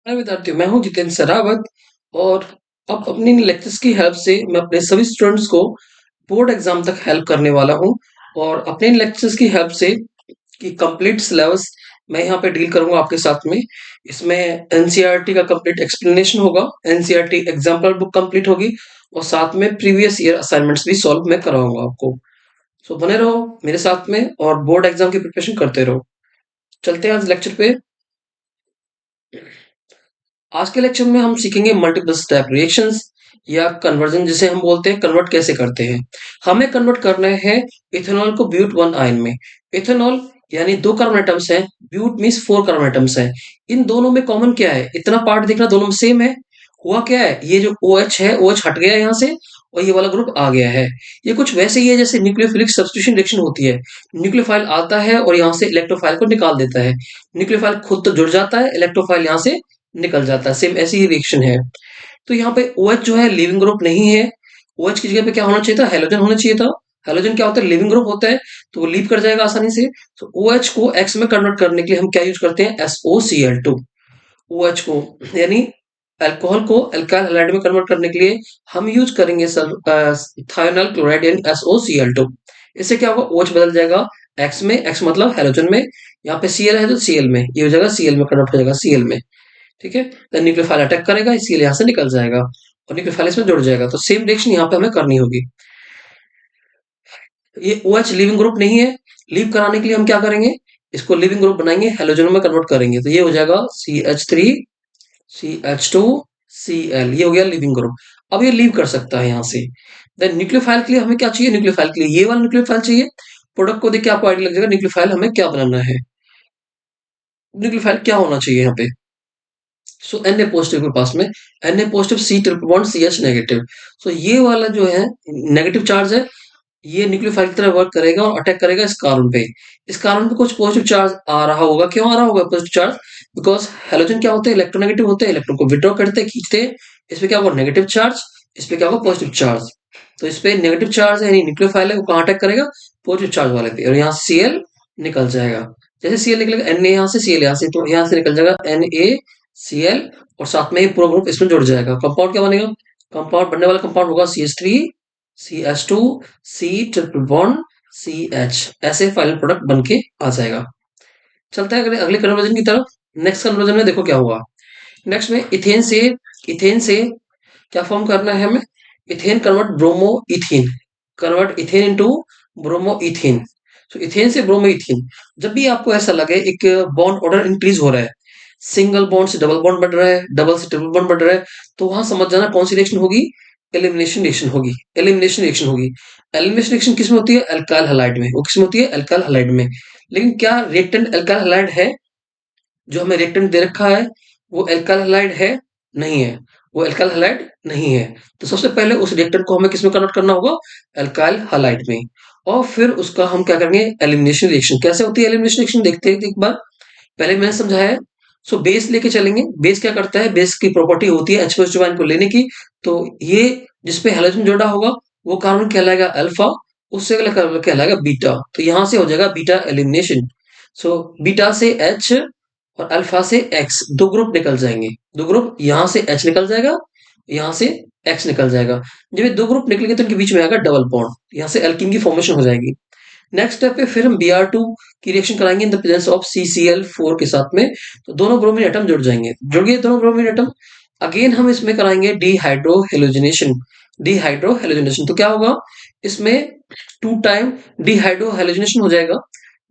हाय विद्यार्थियों, मैं हूं जितेंद्र सरावत। और अब अपनी लेक्चर्स की हेल्प से मैं अपने सभी स्टूडेंट्स को बोर्ड एग्जाम तक हेल्प करने वाला हूं। और अपने लेक्चर्स की हेल्प से कि कंप्लीट सिलेबस मैं यहाँ पे डील करूंगा आपके साथ में। इसमें एनसीईआरटी का कंप्लीट एक्सप्लेनेशन होगा, एनसीईआरटी एग्जाम्पल बुक कंप्लीट होगी और साथ में प्रीवियस ईयर असाइनमेंट्स भी सॉल्व मैं कराऊंगा आपको। सो बने रहो मेरे साथ में और बोर्ड एग्जाम की प्रिपरेशन करते रहो। चलते हैं आज लेक्चर पे। आज के लेक्चर में हम सीखेंगे मल्टीपल स्टेप रिएक्शंस या कन्वर्जन, जिसे हम बोलते हैं कन्वर्ट कैसे करते हैं। हमें कन्वर्ट करना है इथेनॉल को ब्यूट वन आयन में। इथेनॉल यानी दो कार्बन एटम्स हैं, but means four carbon atoms हैं। इन दोनों में कॉमन क्या है? इतना पार्ट देखना, दोनों में सेम है। हुआ क्या है, ये जो OH है, OH हट गया यहाँ से और ये वाला ग्रुप आ गया है। ये कुछ वैसे ही है जैसे न्यूक्लियोफिलिक सब्स्टिट्यूशन रिएक्शन होती है। न्यूक्लियोफाइल आता है और यहाँ से इलेक्ट्रोफाइल को निकाल देता है। न्यूक्लियोफाइल खुद तो जुड़ जाता है, इलेक्ट्रोफाइल यहाँ से निकल जाता है। सेम ऐसी ही रिएक्शन है। तो यहाँ पे OH जो है लिविंग ग्रुप नहीं है। OH की जगह पे क्या होना चाहिए था? हेलोजन होना चाहिए था। हेलोजन क्या होता है? लिविंग ग्रुप होता है, तो वो लीव कर जाएगा आसानी से। तो OH को X में कन्वर्ट करने के लिए हम क्या यूज करते हैं? SOCl2। OH को यानी अल्कोहल को अल्काइल हैलाइड में कन्वर्ट करने के लिए हम यूज करेंगे थायोनाइल क्लोराइड यानी SOCl2। इससे क्या होगा? OH बदल जाएगा X में, X मतलब हेलोजन में। यहाँ पे Cl है तो Cl में, ये हो जाएगा Cl में, कन्वर्ट हो जाएगा Cl में। ठीक है, तो न्यूक्लियोफाइल अटैक करेगा, इसीलिए यहाँ से निकल जाएगा और न्यूक्लियोफाइल इसमें जुड़ जाएगा। तो सेम रिएक्शन यहाँ पे हमें करनी होगी। ये OH लिविंग ग्रुप नहीं है, लीव कराने के लिए हम क्या करेंगे? इसको लिविंग ग्रुप बनाएंगे, हेलोजन में कन्वर्ट करेंगे। तो ये हो जाएगा CH3 CH2 Cl, ये हो गया लिविंग ग्रुप। अब ये लीव कर सकता है यहाँ से। देन न्यूक्लियोफाइल के लिए हमें क्या चाहिए? न्यूक्लियोफाइल के लिए ये वाला न्यूक्लियोफाइल चाहिए। प्रोडक्ट को देख के आपको आइडिया लग जाएगा न्यूक्लियोफाइल हमें क्या बनाना है। न्यूक्लियोफाइल क्या होना चाहिए यहाँ पे? सो Na पॉजिटिव के पास में Na positive C triple bond CH negative. So ये वाला जो है नेगेटिव चार्ज है, ये न्यूक्लियोफाइल की तरह वर्क करेगा और अटैक करेगा इस कार्बन पे। इस कार्बन पे कुछ पॉजिटिव चार्ज आ रहा होगा। क्यों आ रहा होगा पॉजिटिव चार्ज? बिकॉज हेलोजन क्या होते हैं? इलेक्ट्रोनेगेटिव होते हैं, इलेक्ट्रॉन को विड्रॉ करते हैं, खींचते हैं। इस पे क्या होगा? Negative charge. इस पे क्या होगा? Positive charge. तो इस पे नेगेटिव चार्ज है यानी न्यूक्लियोफाइल है, वो कहाँ अटैक करेगा? पॉजिटिव चार्ज वाले पे, और यहाँ से Cl निकल जाएगा। जैसे Cl निकलेगा, Na यहाँ से, Cl यहाँ से, तो यहाँ से निकल जाएगा NaCl और साथ में ये पूरा ग्रुप इसमें जुड़ जाएगा। कंपाउंड क्या बनेगा? कंपाउंड बनने वाला कंपाउंड होगा CH3 CH2 C triple bond CH। ऐसे फाइनल प्रोडक्ट बन के आ जाएगा। चलते हैं अगले अगले कन्वर्जन की तरफ। नेक्स्ट कन्वर्जन में देखो क्या हुआ। नेक्स्ट में इथेन से क्या फॉर्म करना है हमें? Ethane convert bromo ethene, convert ethane into bromo ethene. तो इथेन से ब्रोमो इथीन। जब भी आपको ऐसा लगे एक बॉन्ड ऑर्डर इंक्रीज हो रहा है, सिंगल बॉन्ड से डबल बॉन्ड बढ़ रहा है, डबल से ट्रिपल बॉन्ड बढ़ रहा है, तो वहां समझ जाना कौन सी रिएक्शन होगी? एलिमिनेशन रिएक्शन होगी। एलिमिनेशन रिएक्शन होगी। एलिमिनेशन रिएक्शन किसमें होती है? अल्काइल हैलाइड में। वो किसमें होती है? अल्काइल हैलाइड में। लेकिन क्या रिएक्टेंट अल्काइल हैलाइड है? जो हमें रिएक्टेंट दे रखा है वो अल्काइल हैलाइड है? नहीं है, वो अल्काइल हैलाइड नहीं है। तो सबसे पहले उस रिएक्टेंट को हमें किसमें कन्वर्ट करना होगा? अल्काइल हैलाइड में। और फिर उसका हम क्या करेंगे? Elimination reaction. कैसे होती है एलिमिनेशन रिएक्शन? देखते हैं एक बार। पहले मैंने समझाया है। सो बेस लेके चलेंगे। बेस क्या करता है? बेस की प्रॉपर्टी होती है H पॉजिटिव आयन को लेने की। तो ये जिसपे हैलोजन जोड़ा होगा वो कार्बन कहलाएगा अल्फा, उससे अगला कार्बन कहलाएगा बीटा। तो यहां से हो जाएगा बीटा एलिमिनेशन। सो बीटा से H और अल्फा से X, दो ग्रुप निकल जाएंगे। दो ग्रुप, यहां से H निकल जाएगा, यहां से X निकल जाएगा। जब ये दो ग्रुप निकलेंगे तो इनके बीच में आएगा डबल बॉन्ड, यहां से एल्कीन की फॉर्मेशन हो जाएगी। नेक्स्ट स्टेप पे फिर हम Br2 की रिएक्शन कराएंगे in the presence of CCl4 के साथ में। तो दोनों ब्रोमीन एटम जुड़ जाएंगे। जुड़ गए दोनों ब्रोमीन एटम। अगेन हम इसमें कराएंगे डिहाइड्रोहेलोजिनेशन। डिहाइड्रोहेलोजिनेशन तो क्या होगा? इसमें 2 टाइम डिहाइड्रोहेलोजिनेशन हो जाएगा।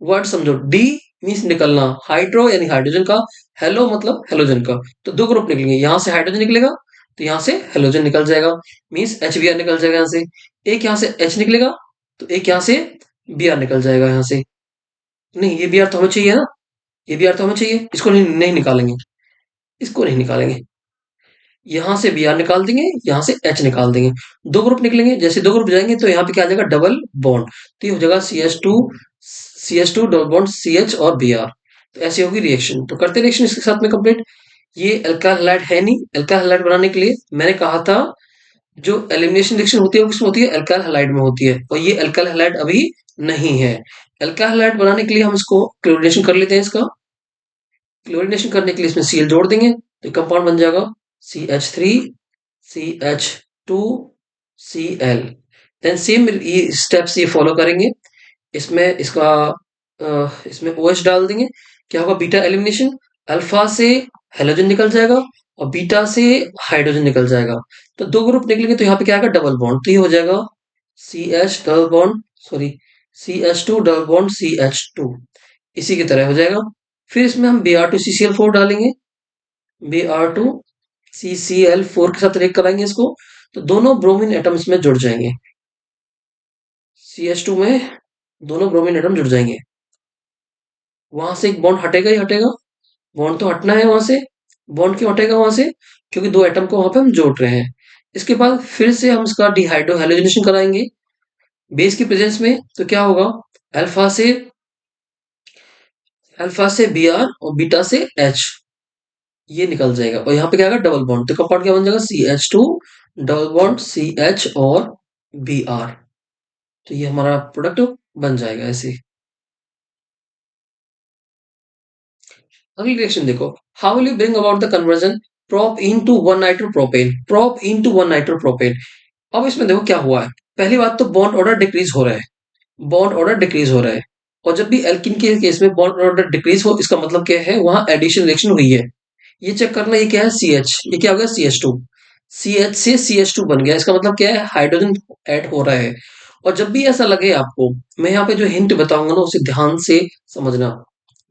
वर्ड समझो, डी मीन्स निकलना, हाइड्रो यानी हाइड्रोजन का, हेलो मतलब हेलोजन का। तो दो ग्रुप निकलेंगे, यहां से हाइड्रोजन निकलेगा तो यहां से हेलोजन निकल जाएगा, मीन्स HBr निकल जाएगा यहां से। एक यहां से H निकलेगा तो एक यहां से Br निकल जाएगा यहां से। नहीं, ये Br तो हमें चाहिए ना, ये Br तो हमें चाहिए, इसको नहीं निकालेंगे, इसको नहीं निकालेंगे। यहां से Br निकाल देंगे, यहां से H निकाल देंगे। दो ग्रुप निकलेंगे, जैसे दो ग्रुप जाएंगे तो यहाँ पे क्या आ जाएगा? Double bond. तो ये हो जाएगा CH2 डबल बॉन्ड CH और Br। तो ऐसी होगी रिएक्शन। तो करते रिएक्शन इसके साथ में कंप्लीट। ये अल्काइल हैलाइड है नहीं। अल्काइल हैलाइड बनाने के लिए मैंने कहा था जो एलिमिनेशन रिएक्शन होती है वो किसमें होती है? अल्काइल हैलाइड में होती है, और ये अल्काइल हैलाइड अभी नहीं है। अल्काइल हैलाइड बनाने के लिए हम इसको क्लोरीनेशन कर लेते हैं। इसका क्लोरीनेशन करने के लिए इसमें Cl जोड़ देंगे। तो कंपाउंड बन जाएगा CH3 CH2 Cl। Then same ये स्टेप्स ये फॉलो करेंगे। इसमें इसका इसमें OH डाल देंगे। क्या होगा? Beta elimination. अल्फा से हेलोजन निकल जाएगा और बीटा से हाइड्रोजन निकल जाएगा। तो दो ग्रुप निकलेंगे तो यहाँ पे क्या आएगा? Double bond. तो ये हो जाएगा CH double bond, sorry, CH2 double bond CH2, इसी की तरह हो जाएगा। फिर इसमें हम Br2CCl4 डालेंगे। Br2CCl4 के साथ रिएक्ट कराएंगे इसको, तो दोनों ब्रोमीन एटम इसमें जुड़ जाएंगे। CH2 में दोनों ब्रोमीन एटम जुड़ जाएंगे। वहां से एक बॉन्ड हटेगा ही हटेगा। बॉन्ड तो हटना है वहां से। बॉन्ड क्यों हटेगा वहां से? क्योंकि दो एटम को वहां पे हम जोड़ रहे हैं। इसके बाद फिर से हम इसका डिहाइड्रो हैलोजनेशन कराएंगे बेस की प्रेजेंस में। तो क्या होगा? अल्फा से Br और बीटा से H, ये निकल जाएगा और यहाँ पे क्या आएगा? Double bond. तो कंपाउंड क्या बन जाएगा? CH2 डबल बॉन्ड CH और Br। तो ये हमारा प्रोडक्ट बन जाएगा ऐसे। अगली रिएक्शन देखो, how will you bring about the conversion prop into 1 nitropropane, prop into 1 nitropropane. अब इसमें देखो क्या हुआ है। पहली बात तो बॉन्ड ऑर्डर डिक्रीज हो रहा है। बॉन्ड ऑर्डर डिक्रीज हो रहा है। और जब भी एल्किन के केस में बॉन्ड ऑर्डर डिक्रीज हो, इसका मतलब क्या है? वहां एडिशन रिएक्शन हुई है। ये चेक करना, ये क्या है? CH, ये क्या हो गया? CH2। CH से CH2 बन गया, इसका मतलब क्या है? हाइड्रोजन ऐड हो रहा है। और जब भी ऐसा लगे आपको, मैं यहाँ पे जो हिंट बताऊंगा ना, उसे ध्यान से समझना।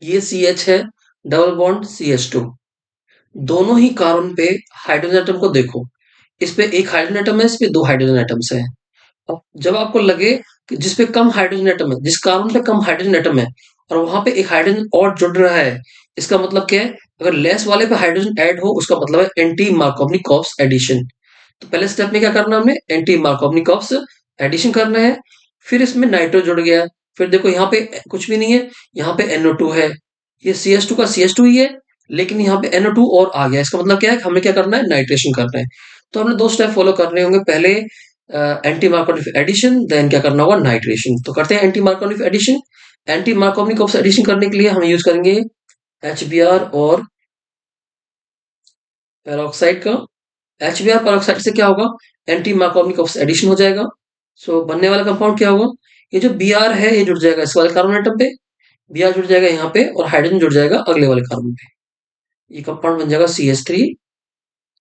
ये CH है, डबल बॉन्ड CH2, दोनों ही कार्बन पे हाइड्रोजन एटम को देखो। इस पे एक हाइड्रोजन एटम है, इस पे दो हाइड्रोजन एटम्स है। अब जब आपको लगे कि जिस पे कम हाइड्रोजन एटम है, जिस कार्बन पे कम हाइड्रोजन एटम है और वहां पे एक हाइड्रोजन और जुड़ रहा है, इसका मतलब क्या है? अगर लेस वाले पे हाइड्रोजन ऐड हो, उसका मतलब है एंटी मार्कोवनिकॉव्स एडिशन। तो पहले स्टेप में क्या करना है? हमने एंटी मार्कोवनिकॉव्स एडिशन करना है। फिर इसमें नाइट्रो जुड़ गया। फिर देखो यहाँ पे कुछ भी नहीं है, यहाँ पे NO2 है। ये CH2 का CH2 ही है, लेकिन यहाँ पे NO2 और आ गया। इसका मतलब क्या है? हमें क्या करना है? नाइट्रेशन करना है। तो हमने दो स्टेप फॉलो करने होंगे। पहले एंटी मार्कोनिक एडिशन, देन क्या करना होगा? नाइट्रेशन। तो करते हैं anti Markovnikov addition. Anti Markovnikov addition करने के लिए हम यूज करेंगे HBr और पेरोक्साइड का। HBr पेरोक्साइड से क्या होगा? एंटी मार्कोनिक एडिशन हो जाएगा। सो बनने वाला कंपाउंड क्या होगा? ये जो Br है, ये जुड़ जाएगा इस वाले कार्बन एटम पे। Br जुड़ जाएगा यहाँ पे और हाइड्रोजन जुड़ जाएगा अगले वाले कार्बन पे। ये कंपाउंड बन जाएगा CH3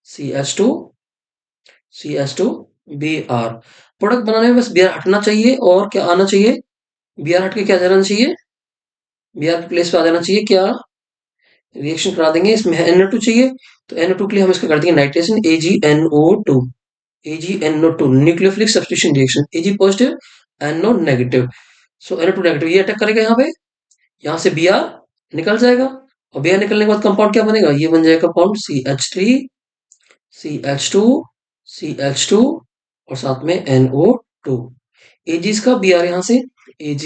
CH2 CH2 Br। Product बनाने में बस Br हटना चाहिए और क्या आना चाहिए? Br हट के क्या जाना चाहिए? Br की प्लेस पे आ जाना चाहिए क्या? रिएक्शन करा देंगे। इसमें NO2 चाहिए, तो NO2 के लिए हम इसका कर देंगे nitration, AgNO2। AgNO2 nucleophilic substitution reaction, Ag positive NO negative. So NO2 negative ये अटैक करेगा यहाँ पे। यहाँ से Br निकल जाएगा और Br निकलने के बाद कंपाउंड क्या बनेगा? ये बन जाएगा कंपाउंड CH3 CH2 CH2 और साथ में NO2। Ag इसका Br यहाँ से Ag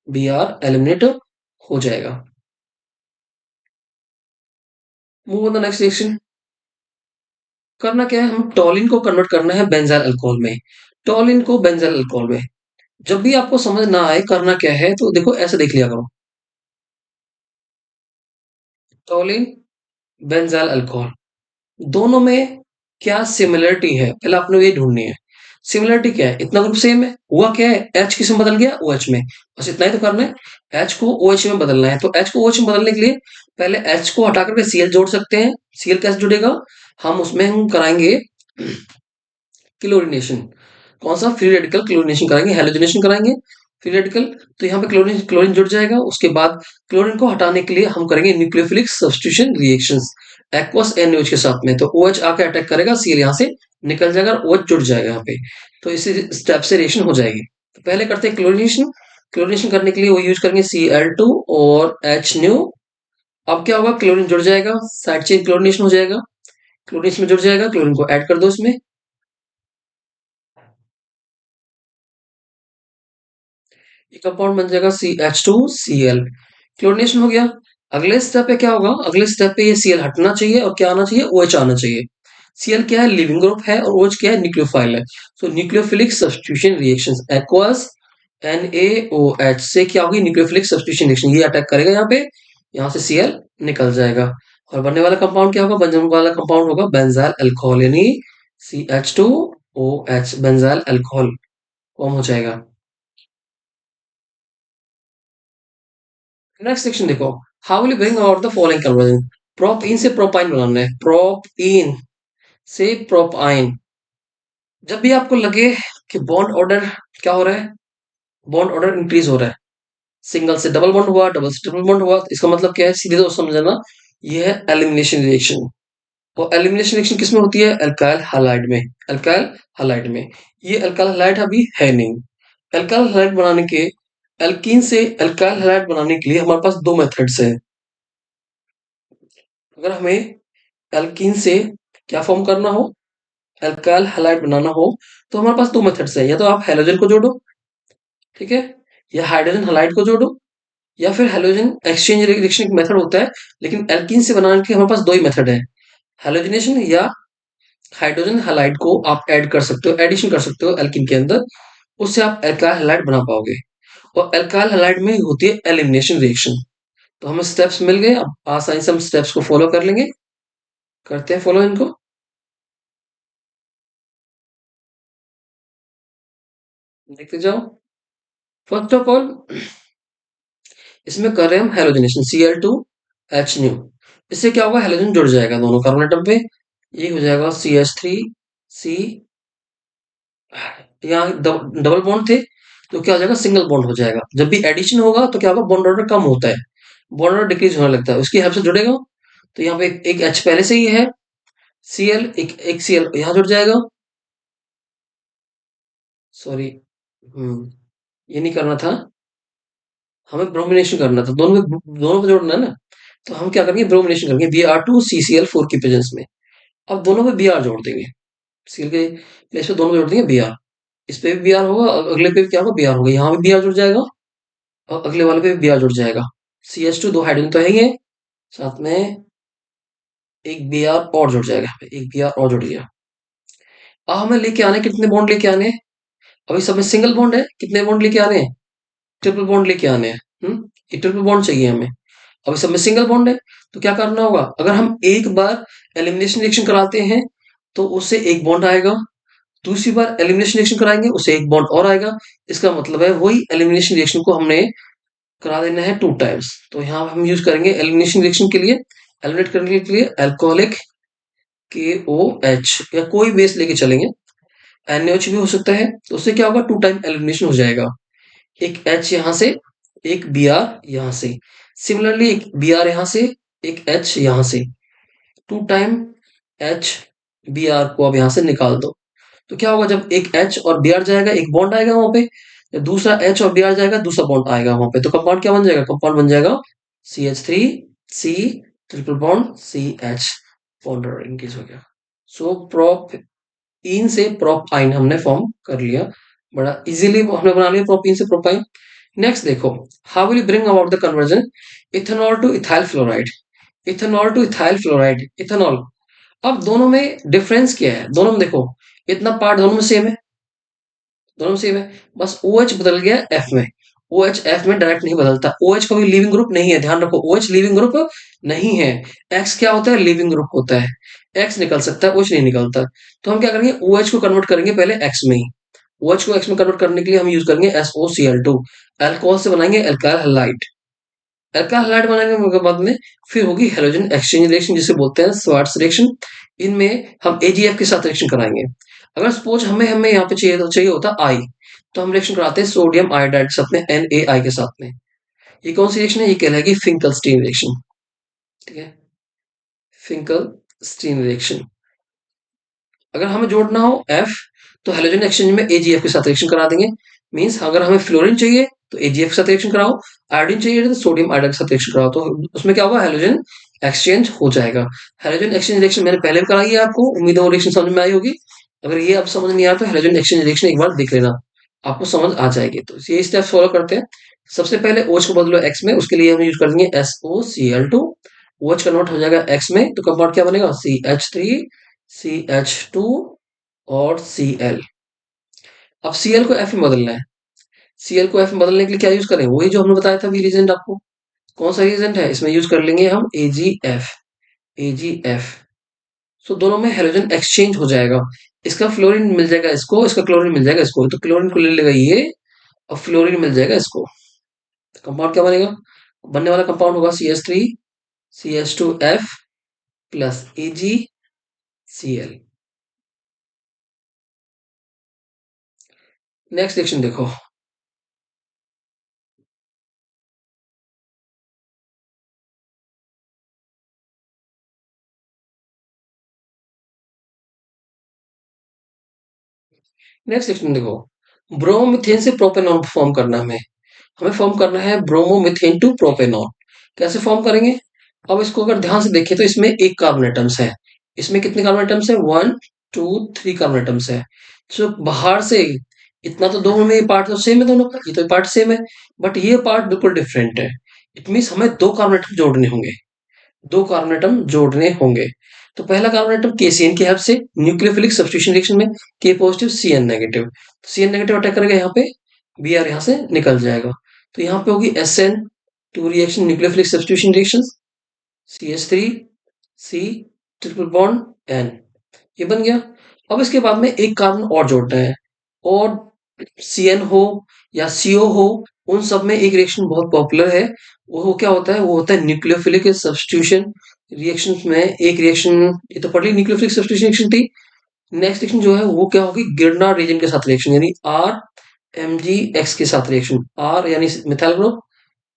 Br एलिमिनेट हो जाएगा। Move on the next reaction. करना क्या है? हम टॉलिन को कन्वर्ट करना है बेंजाइल अल्कोहल में। टॉलिन को बेंजाइल अल्कोहल में। जब भी आपको समझ ना आए करना क्या है, तो देखो ऐसे देख लिया करो। टॉलिन बेंजाइल अल्कोहल, दोनों में क्या सिमिलरिटी है, पहले आपने ये ढूंढनी है। सिमिलरिटी क्या है? इतना ग्रुप सेम है। हुआ क्या है? H किस में बदल गया? OH में। बस इतना ही तो करना है। H को OH में बदलना है। तो H को OH में बदलने के लिए पहले H को हटा करके Cl जोड़ सकते हैं। Cl कैसे जुड़ेगा? हम कराएंगे क्लोरीनेशन। कौन सा? फ्री रेडिकल क्लोरीनेशन कराएंगे, हेलोजनेशन कराएंगे, फ्री रेडिकल। तो यहाँ पे क्लोरीन क्लोरीन जुड़ जाएगा। उसके बाद क्लोरीन को हटाने के लिए हम करेंगे nucleophilic substitution reactions aqueous NaOH के साथ में। तो OH आके अटैक करेगा, Cl यहाँ से निकल जाएगा और OH जुड़ जाएगा यहाँ पे। तो इसी स्टेप से रिएक्शन हो जाएगी। तो पहले करते हैं क्लोरीनेशन। क्लोरीनेशन करने के लिए वो यूज करेंगे Cl2 और HNu। अब क्या होगा? क्लोरीन जुड़ जाएगा, साइड चेन क्लोरीनेशन हो जाएगा। क्लोरीनेशन में जुड़ जाएगा, क्लोरीन को ऐड कर दो इसमें। ये कंपाउंड बन जाएगा CH2Cl। क्लोरीनेशन हो गया। अगले स्टेप पे क्या होगा? अगले स्टेप पे ये Cl हटना चाहिए और क्या आना चाहिए? OH आना चाहिए। Cl क्या है? लिविंग ग्रुप है और OH क्या है? न्यूक्लियोफाइल है। So nucleophilic substitution reactions aqueous NaOH से क्या होगी? Nucleophilic substitution reaction. ये अटैक करेगा यहाँ पे, यहाँ से Cl निकल जाएगा। और बनने वाला कंपाउंड क्या होगा? बनने वाला कंपाउंड होगा बेंजाइल अल्कोहल, यानी CH2OH, बेंजाइल अल्कोहल फॉर्म हो जाएगा। नेक्स्ट सेक्शन देखो, how will bring out the following conversion. Propyne से प्रोपाइन बनाना है, प्रोप इन से प्रोपाइन। जब भी आपको लगे कि बॉन्ड ऑर्डर क्या हो रहा है, बॉन्ड ऑर्डर इंक्रीज हो रहा है, सिंगल से डबल बॉन्ड हुआ, डबल से ट्रिपल बॉन्ड हुआ, तो इसका मतलब क्या है? सीधे तो समझना, ये है एलिमिनेशन रिएक्शन। और एलिमिनेशन रिएक्शन किसमें होती है? अल्काइल हैलाइड में। अल्काइल हैलाइड में। ये अल्काइल हैलाइड अभी है नहीं। अल्काइल हैलाइड बनाने के, एल्कीन से अल्काइल हैलाइड बनाने के लिए हमारे पास दो मेथड्स हैं। अगर हमें एल्कीन से क्या फॉर्म करना हो, अल्काइल हैलाइड बनाना हो, तो हमारे पास दो मेथड्स हैं। या तो आप हैलोजन को जोड़ो, ठीक है, या हाइड्रोजन हैलाइड को जोड़ो, या फिर हैलोजन एक्सचेंज रिएक्शन एक मेथड होता है। लेकिन एल्कीन से बनाने के हमारे पास दो ही मेथड है, हैलोजनेशन या हाइड्रोजन हैलाइड को आप ऐड कर सकते हो, एडिशन कर सकते हो एल्कीन के अंदर, उससे आप एल्काइल हैलाइड बना पाओगे। और एल्काइल हैलाइड में होती है एलिमिनेशन रिएक्शन। तो हमें स्टेप्स मिल गए, अब आसानी से हम स्टेप्स को फॉलो कर लेंगे। करते हैं फॉलो इनको, देखते जाओ। फर्स्ट ऑफ ऑल इसमें कर रहे हैं हम हेलोजनेशन, Cl2H न्यू। इससे क्या होगा? हेलोजन जुड़ जाएगा दोनों कार्बन एटम पे, ये हो जाएगा CH3C। यहाँ डबल बॉन्ड थे, तो क्या हो जाएगा? सिंगल बॉन्ड हो जाएगा। जब भी एडिशन होगा तो क्या होगा? बॉन्ड ऑर्डर कम होता है, बॉन्ड ऑर्डर डिक्रीज होने लगता है, उसकी हेल्प से जुड़ेगा। तो यहाँ पे एक H पहले से ही है, Cl, एक Cl यहाँ जुड़ जाएगा। सॉरी, ये नहीं करना था, हमें ब्रोमिनेशन करना था, दोनों पे जोड़ना है ना। तो हम क्या करेंगे? ब्रोमिनेशन करेंगे Br2CCl4 की प्रेजेंस में। अब दोनों पे Br जोड़ देंगे, सील के प्लेस पे दोनों पे जोड़ देंगे Br। इस पे भी Br होगा, अगले पे भी क्या होगा? Br होगा, यहाँ भी Br जुड़ जाएगा, और अगले वाले पे भी Br जुड़ जाएगा। CH2 दो हाइड्रोजन तो है ही है, साथ में एक Br और जुड़ जाएगा, एक Br और जुड़ गया। अब हमें लेके आने, कितने बॉन्ड लेके आने हैं? अभी सब में सिंगल बॉन्ड है, कितने बॉन्ड लेके आने हैं? ट्रिपल बॉन्ड लेके आने हैं। ये ट्रिपल बॉन्ड चाहिए हमें। अब इस सब में सिंगल बॉन्ड है, तो क्या करना होगा? अगर हम एक बार एलिमिनेशन रिएक्शन कराते हैं तो उससे एक बॉन्ड आएगा, दूसरी बार एलिमिनेशन रिएक्शन कराएंगे उससे एक बॉन्ड और आएगा। इसका मतलब है वही एलिमिनेशन रिएक्शन को हमने करा देना है 2 टाइम्स। तो यहाँ हम यूज करेंगे एलिमिनेशन रिएक्शन के लिए, एलिमिनेट करने के लिए अल्कोहलिक KOH या कोई बेस लेके चलेंगे, NaOH भी हो सकता है। तो उससे क्या होगा? 2 टाइम एलिमिनेशन हो जाएगा, एक H यहाँ से, एक Br यहाँ से, सिमिलरली एक Br यहाँ से, एक H यहाँ से। 2 टाइम H Br को अब यहाँ से निकाल दो। तो क्या होगा? जब एक H और Br जाएगा, एक बॉन्ड आएगा वहां पे, जब दूसरा H और Br जाएगा, दूसरा बॉन्ड आएगा वहां पे। तो कंपाउंड क्या बन जाएगा? कंपाउंड बन जाएगा CH3C triple bond CH, bond increase हो गया। सो प्रोप इन से प्रोप आइन हमने फॉर्म कर लिया, बड़ा इजीली हमने बना लिया प्रोप इन से प्रोपाइन। नेक्स्ट देखो, how will bring about the conversion ethanol two ethyl fluoride. Ethanol two ethyl fluoride, ethanol. अब दोनों में डिफरेंस क्या है? दोनों में देखो, इतना पार्ट दोनों में सेम है, दोनों सेम है, बस OH बदल गया F में। OH F में डायरेक्ट नहीं बदलता, OH कभी लिविंग ग्रुप नहीं है, ध्यान रखो, OH लिविंग ग्रुप नहीं है। X क्या होता है? लिविंग ग्रुप होता है। X निकल सकता है, OH नहीं निकलता। तो हम क्या करेंगे? OH को कन्वर्ट करेंगे पहले X में ही। OH को X में कन्वर्ट करने के लिए हम यूज करेंगे SOCl2, अल्कोहल से बनाएंगे अल्काइल हैलाइड। अल्काइल हैलाइड बनाने के बाद में फिर होगी हेलोजन एक्सचेंज रिएक्शन, जिसे बोलते हैं स्वार्ट्स रिएक्शन। इनमें हम AgF के साथ रिएक्शन कराएंगे। अगर सपोज हमें हमें यहाँ पे चाहिए होता आई, तो हम रिएक्शन कराते हैं सोडियम आयोडाइड के साथ में, NaI के साथ में। ये कौन सी रिएक्शन है? ये कहलाएगी फिंकलस्टीन रिएक्शन, ठीक है, फिंकलस्टीन रिएक्शन। अगर हमें जोड़ना हो F, तो हेलोजन एक्सचेंज में AgF के साथ रिएक्शन करा देंगे। मींस अगर हमें फ्लोरीन चाहिए तो AgF के साथ रिएक्शन कराओ, आयोडीन चाहिए तो सोडियम आयोडाइड के साथ रिएक्शन कराओ, तो उसमें क्या होगा? हेलोजन एक्सचेंज हो जाएगा। हेलोजन एक्सचेंज रिएक्शन मैंने पहले भी कराई है आपको, उम्मीद है वो रिएक्शन समझ में आई होगी। अगर ये अब समझ नहीं आता तो हेलोजन एक्सचेंज रिएक्शन एक बार देख लेना, आपको समझ आ जाएगी। तो ये स्टेप फॉलो करते हैं। सबसे पहले OH को बदलो X में, उसके लिए हम यूज कर देंगे SOCl2। OH कन्वर्ट हो जाएगा X में, तो कंपाउंड क्या बनेगा? CH3, CH2 और Cl। अब Cl को F में बदलना है। Cl को F में बदलने के लिए क्या यूज करें? वही जो हमने बताया था, भी रिएजेंट आपको। कौन सा रिएजेंट है? इसमें यूज कर लेंगे हम AgF। AgF। सो दोनों में हेलोजन एक्सचेंज हो जाएगा। इसका फ्लोरीन मिल जाएगा इसको, इसका क्लोरीन मिल जाएगा इसको, तो क्लोरीन को ले लेगा ये और फ्लोरीन मिल जाएगा इसको। कंपाउंड क्या बनेगा? बनने वाला कंपाउंड होगा CH3 CH2F plus AgCl। Next reaction देखो। नेक्स्ट रिएक्शन देखो। ब्रोमोमीथेन से प्रोपेनॉन फॉर्म करना है हमें। हमें फॉर्म करना है ब्रोमोमीथेन टू प्रोपेनॉन। कैसे फॉर्म करेंगे? अब इसको अगर ध्यान से देखें तो इसमें एक कार्बन एटम्स है। इसमें कितने कार्बन एटम्स है? 1 2 3 कार्बन एटम्स है। जो बाहर से इतना तो दोनों में ये पार्ट तो सेम है दोनों का, ये तो पार्ट सेम है, बट ये पार्ट बिल्कुल डिफरेंट है। इट मीन्स हमें दो कार्बन एटम जोड़ने होंगे, दो कार्बन एटम जोड़ने होंगे। तो पहला कार्बन एटम KCN की हेल्प से न्यूक्लियोफिलिक सब्स्टिट्यूशन रिएक्शन में K positive CN negative, CN negative attack करेगा यहाँ पे, Br यहाँ से निकल जाएगा। तो यहाँ पे होगी SN2 reaction, nucleophilic substitution reaction, CH3 C triple bond N, ये बन गया। अब इसके बाद में एक कार्बन और जोड़ना है, और CN हो या CO हो, उन सब में एक रिएक्शन बहुत पॉपुलर है। वो क्या होता है? वो होता है न्यूक्लियोफिलिक सब्स्टिट्यूशन रिएक्शन में एक रिएक्शन, ये तो पढ़ ली न्यूक्लियोफिलिक सब्स्टिट्यूशन रिएक्शन थी। नेक्स्ट रिएक्शन जो है वो क्या होगी? गिरनार रीजन के साथ रिएक्शन, यानी RMgX के साथ रिएक्शन। R यानी मिथाइल ग्रुप,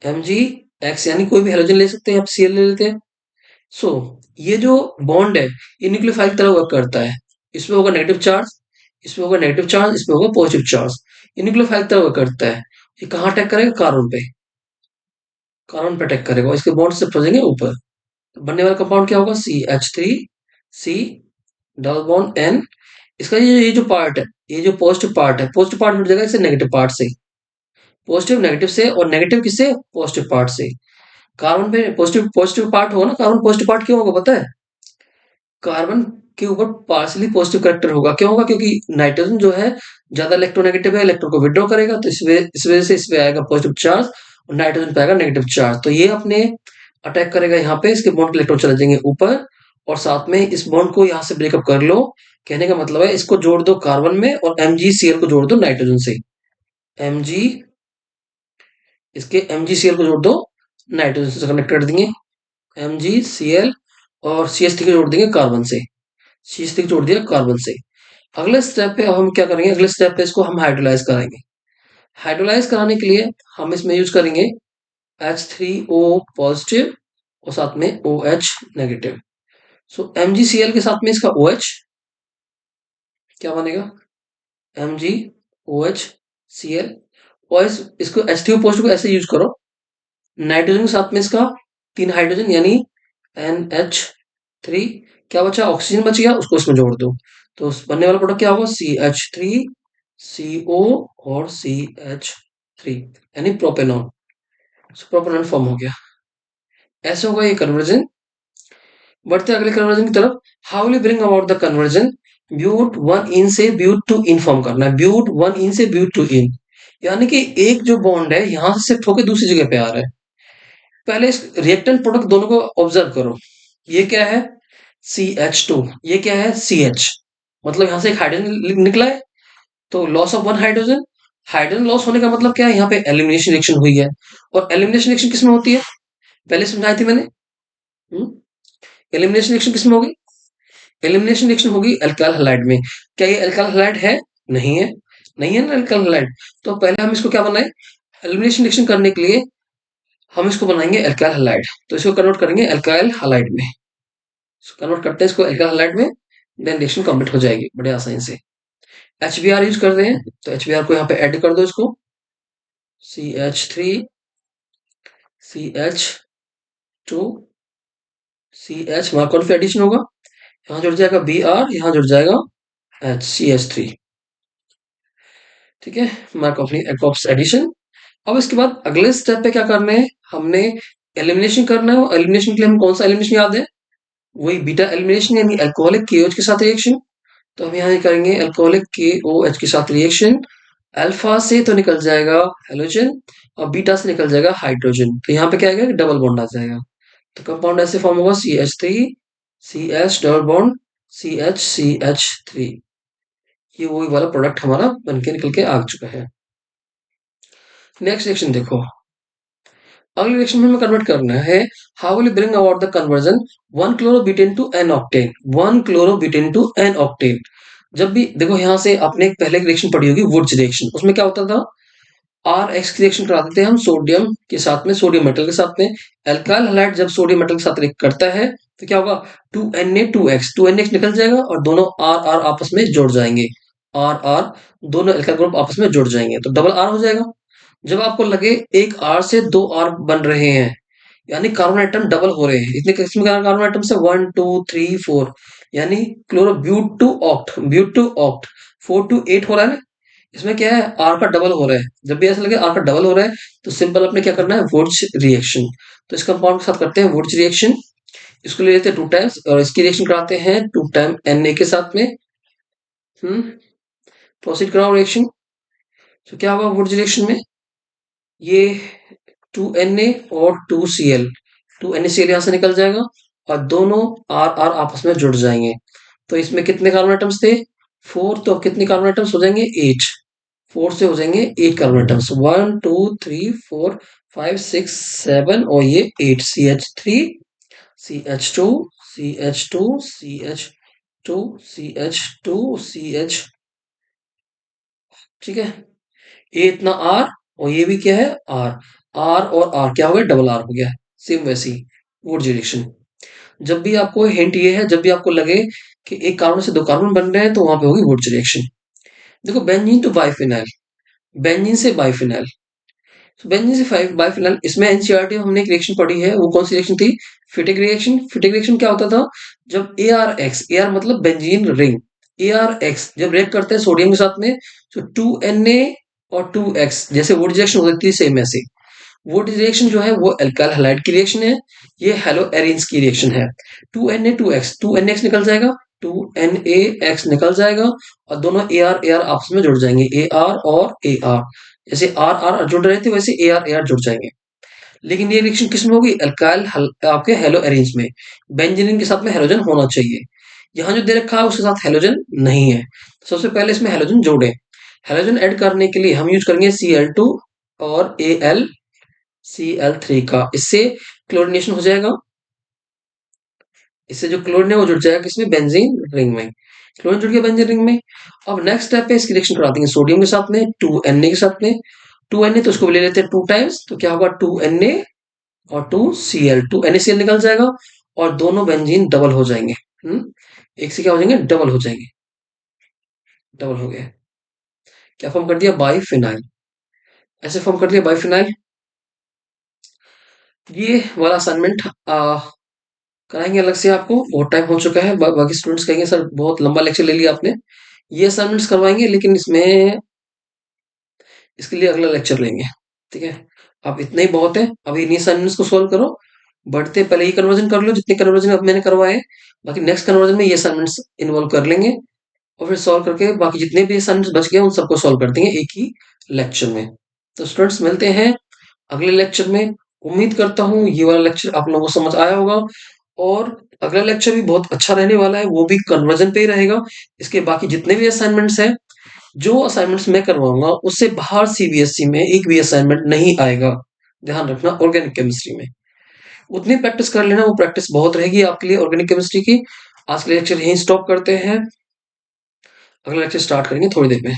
MgX यानी कोई भी हेलोजन ले सकते हैं, आप Cl ले लेते हैं। सो ये जो बॉन्ड है ये न्यूक्लियोफाइल की तरह वर्क करता है। इसमें होगा नेगेटिव चार्ज, इसमें होगा नेगेटिव चार्ज, इसमें होगा पॉजिटिव चार्ज। ये न्यूक्लियोफाइल की तरह वर्क करता है। ये कहाँ अटैक करेगा? कार्बन पे, कार्बन पे अटैक करेगा और इसके बॉन्ड शिफ्ट हो जाएंगे ऊपर। तो बनने वाला कंपाउंड क्या होगा? CH3 C double bond N। इसका ये जो पार्ट है, ये जो पॉजिटिव पार्ट है, पॉजिटिव पार्ट जुड़ जाएगा इससे नेगेटिव पार्ट से, पॉजिटिव नेगेटिव से, और नेगेटिव किससे? पॉजिटिव पार्ट से। कार्बन पे पॉजिटिव पॉजिटिव पार्ट होगा ना, कार्बन पॉजिटिव पार्ट क्यों होगा पता है? कार्बन के ऊपर पार्शियली पॉजिटिव करेक्टर होगा। क्यों होगा? क्योंकि नाइट्रोजन जो है ज्यादा इलेक्ट्रोनेगेटिव है, इलेक्ट्रॉन को विड्रॉ करेगा, तो इस वजह से इस पे आएगा पॉजिटिव चार्ज और नाइट्रोजन पे आएगा नेगेटिव चार्ज। तो ये अपने अटैक करेगा यहाँ पे, इसके बॉन्ड के इलेक्ट्रॉन चले जाएंगे ऊपर, और साथ में इस बॉन्ड को यहाँ से ब्रेकअप कर लो। कहने का मतलब है इसको जोड़ दो कार्बन में और MgCl को जोड़ दो नाइट्रोजन से। Mg इसके MgCl को जोड़ दो नाइट्रोजन से, कनेक्ट कर देंगे MgCl, और CH3 को जोड़ देंगे कार्बन से, CH3 को जोड़ दिया कार्बन से। अगले स्टेप पे अब हम क्या करेंगे? अगले स्टेप पे इसको हम हाइड्रोलाइज कराएंगे। हाइड्रोलाइज कराने के लिए हम इसमें यूज करेंगे H3O पॉजिटिव और साथ में OH नेगेटिव। सो MgCl के साथ में इसका OH क्या बनेगा? MgOH Cl, और इसको H3O पॉजिटिव को ऐसे यूज करो। नाइट्रोजन के साथ में इसका 3 हाइड्रोजन यानी NH3, क्या बचा? ऑक्सीजन बच गया, उसको इसमें जोड़ दो। तो बनने वाला प्रोडक्ट क्या होगा? CH3CO और CH3 यानी प्रोपेनॉन। प्रोपेनॉन फॉर्म हो गया। ऐसे होगा ये कन्वर्जन। बढ़ते अगले कन्वर्जन की तरफ। How will bring about the conversion? But one ene से ब्यूट टू इन फॉर्म करना है। ब्यूट वन इन से ब्यूट टू इन, यानी कि एक जो बॉन्ड है यहां से शिफ्ट होकर दूसरी जगह पे आ रहा है। पहले इस रिएक्टेंट प्रोडक्ट दोनों को ऑब्जर्व करो। ये क्या है? CH2, ये क्या है? CH। मतलब यहां से एक हाइड्रोजन निकला है, तो loss of one hydrogen. Hydrogen loss होने का मतलब क्या है? यहाँ पे एलिमिनेशन रिएक्शन हुई है। और एलिमिनेशन रिएक्शन किसमें होती है? पहले समझाई थी मैंने। एलिमिनेशन रिएक्शन किसमें होगी? एलिमिनेशन रिएक्शन होगी अल्काइल हैलाइड में। क्या ये अल्काइल हैलाइड है? नहीं है, नहीं है ना अल्काइल हैलाइड। तो पहले हम इसको क्या बनाए? एलिमिनेशन रिएक्शन करने के लिए हम इसको बनाएंगे अल्काइल हैलाइड। तो इसको कन्वर्ट करेंगे अल्काइल हैलाइड में, कन्वर्ट करते हैं इसको अल्काइल हैलाइड में, देन रिएक्शन कंप्लीट हो जाएगी बड़े आसानी से। HBr यूज कर रहे हैं, तो HBr को यहाँ पे ऐड कर दो इसको, CH3CH2 CH, वहां कौन सा एडिशन होगा? यहाँ जुड़ जाएगा Br, यहाँ जुड़ जाएगा CH3। ठीक है, मार्क ऑफ एकॉप्स एडिशन। अब इसके बाद अगले स्टेप पे क्या करना है? हमने एलिमिनेशन करना है। एलिमिनेशन के लिए हम कौन सा एलिमिनेशन याद है? वही बीटा एलिमिनेशन, यानी अल्कोहलिक KOH के साथ रिएक्शन। तो हम यहाँ करेंगे अल्कोहलिक KOH के साथ रिएक्शन। अल्फा से तो निकल जाएगा हेलोजन और बीटा से निकल जाएगा हाइड्रोजन। तो यहाँ पे क्या आएगा? डबल बॉन्ड आ जाएगा। तो कंपाउंड ऐसे फॉर्म होगा CH3 CH double bond CH3। ये वही वाला प्रोडक्ट हमारा बनके निकल के आ चुका है। नेक्स्ट रिएक्शन देखो, अगले रिएक्शन में हमें कन्वर्ट करना है। How will bring about the conversion 1 chlorobutane to n octane, 1 chlorobutane to n octane. जब भी देखो यहाँ से आपने एक पहले रिएक्शन पढ़ी होगी वुड्स रिएक्शन, उसमें क्या होता था, आर एक्स की रिएक्शन कराते थे हम सोडियम के साथ में, सोडियम मेटल के साथ में। एल्काइल हैलाइड जब सोडियम मेटल के साथ रिएक्ट करता है तो क्या होगा, 2Na2X निकल जाएगा और दोनों आर आर आपस में जुड़ जाएंगे, आर आर दोनों एल्काइल ग्रुप आपस में जुड़ जाएंगे तो डबल आर हो जाएगा। जब आपको लगे एक आर से दो आर बन रहे हैं, यानी कार्बन आइटम डबल हो रहे हैं, इतने किस्म के कार्बन आइटम से 1 2 3 4, यानी chloro but to oct, but to oct 4 to 8 हो रहा है ना, इसमें क्या है, आर का डबल हो रहा है। जब भी ऐसा लगे आर का डबल हो रहा है तो सिंपल अपने क्या करना है, वुड्स रिएक्शन। तो इस कंपाउंड के साथ करते हैं वुड्स रिएक्शन, इसको ले लेते हैं 2 टाइम्स और इसकी रिएक्शन कराते हैं 2 टाइम Na के साथ में। प्रोसीड कराओ रिएक्शन। तो क्या होगा वुड्स रिएक्शन में, ये 2Na और 2Cl, 2NaCl यहाँ से निकल जाएगा और दोनों आर आर आपस में जुड़ जाएंगे। तो इसमें कितने कार्बन आइटम्स थे, 4, तो कितने कार्बन आइटम्स हो जाएंगे, 8। 4 से हो जाएंगे 8 कार्बन आइटम्स, 1 2 3 4 5 6 7 और ये 8, CH3 CH2 CH2 CH2 CH2 CH, ठीक है, ये इतना आर और ये भी क्या है आर, आर और आर क्या हो गया, डबल आर हो गया। सेम वैसे ही वुड रिएक्शन। जब भी आपको हिंट ये है, जब भी आपको लगे कि एक कार्बन से दो कार्बन बन रहे हैं तो वहां पे होगी वुड रिएक्शन। देखो बेंजीन टू बाइफिनाइल, बेंजीन से बाइफिनाइल, तो बेंजीन से बाइफिनाइल, इसमें एनसीईआरटी में हमने एक रिएक्शन पढ़ी है, वो कौन सी रिएक्शन थी, फिटिक रिएक्शन। फिटिक रिएक्शन क्या होता था, जब ArX, AR मतलब बेंजीन रिंग, ArX जब रिएक्ट करते हैं सोडियम के साथ में तो 2Na और 2X, जैसे वुड रिएक्शन होती है सेम ऐसे। वुड रिएक्शन जो है वो एल्काइल हैलाइड की रिएक्शन है, ये हेलो एरिन्स की रिएक्शन है। 2Na2X, 2NX निकल जाएगा, 2NaX निकल जाएगा और दोनों AR आपस में जुड़ जाएंगे, AR और AR, जैसे आर आर जुड़ रहे थे वैसे AR जुड़ जाएंगे। लेकिन ये रिएक्शन किस में होगी, एल्काइल आपके हेलो एरिन्स में, बेंजीन के साथ में हेलोजन होना चाहिए। यहाँ जो दे रखा है उसके साथ हेलोजन नहीं है, सबसे पहले इसमें हेलोजन जोड़े। हेलोजन ऐड करने के लिए हम यूज करेंगे Cl2 और AlCl3 का, इससे क्लोरीनेशन हो जाएगा, इससे जो क्लोरीन है वो जुड़ जाएगा किसमें, बेंजीन रिंग में। क्लोरीन जुड़ गया बेंजीन रिंग में। अब नेक्स्ट स्टेप पे इसकी रिएक्शन करा देंगे सोडियम के साथ में, 2Na के साथ में, 2Na तो उसको ले लेते हैं 2 टाइम्स, तो क्या होगा 2Na और 2Cl, 2NaCl निकल जाएगा और दोनों बेंजीन डबल हो जाएंगे। एक से क्या हो जाएंगे, डबल हो जाएंगे, डबल हो गए, क्या फॉर्म कर दिया, बाइफिनाइल, ऐसे फॉर्म कर दिया बाइफिनाइल। ये वाला असाइनमेंट कराएंगे अलग से, आपको बहुत टाइम हो चुका है, बाकी स्टूडेंट्स कहेंगे सर बहुत लंबा लेक्चर ले लिया आपने। ये असाइनमेंट्स करवाएंगे लेकिन इसमें इसके लिए अगला लेक्चर लेंगे, ठीक है। अब इतना ही बहुत है, अभी इन्हीं असाइनमेंट्स को सॉल्व करो, बढ़ते पहले ही कन्वर्जन कर लो जितने कन्वर्जन अब मैंने करवाए, बाकी नेक्स्ट कन्वर्जन में ये असाइनमेंट्स इन्वॉल्व कर लेंगे और फिर सॉल्व करके बाकी जितने भी असाइनमेंट्स बच गए उन सबको सॉल्व कर देंगे एक ही लेक्चर में। तो स्टूडेंट्स मिलते हैं अगले लेक्चर में। उम्मीद करता हूँ ये वाला लेक्चर आप लोगों को समझ आया होगा और अगला लेक्चर भी बहुत अच्छा रहने वाला है, वो भी कन्वर्जन पे ही रहेगा। इसके बाकी जितने भी असाइनमेंट्स हैं, जो असाइनमेंट्स मैं करवाऊंगा उससे बाहर सीबीएसई में एक भी असाइनमेंट नहीं आएगा, ध्यान रखना। ऑर्गेनिक केमिस्ट्री में उतनी प्रैक्टिस कर लेना, वो प्रैक्टिस बहुत रहेगी आपके लिए ऑर्गेनिक केमिस्ट्री की। आज के लेक्चर यहीं स्टॉप करते हैं, अगला लेक्चर स्टार्ट करेंगे थोड़ी देर में।